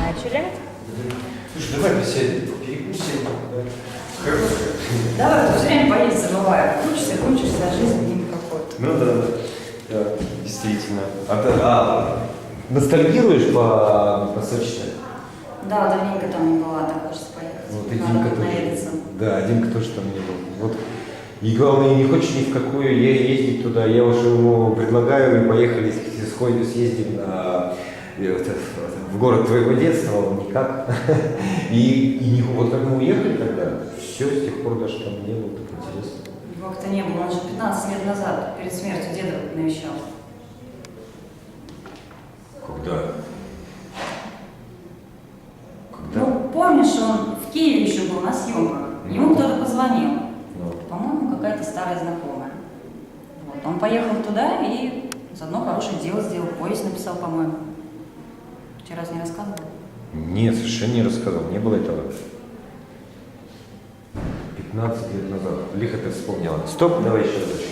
Начали. Слушай, давай присядем, перекусим. Давай, ты все время поесть забываю. Крутишься, а жизнь не какой-то. Ну да, действительно. Ностальгируешь по Сочи? Да, давненько там не была, так хочется поехать. Вот и Надо Димка будет тоже. наведаться. Да, Димка тоже там не был. Вот. И главное, не хочешь ни в какую ездить туда. Я уже ему предлагаю, и поехали, съездим в город твоего детства, он никак. И вот как мы уехали тогда, все, с тех пор даже там не было, так интересно. Его как-то не было, он же 15 лет назад, перед смертью деда навещал. Когда? Ну, помнишь, он в Киеве еще был на съемках. Ему кто-то позвонил. Ну. По-моему, какая-то старая знакомая. Вот. Он поехал туда и заодно хорошее дело сделал. Повесть написал, по-моему. Тебе раз не рассказывал? Нет, совершенно не рассказал, не было этого. 15 лет назад. Лихо ты вспомнила. Стоп, давай еще разочек.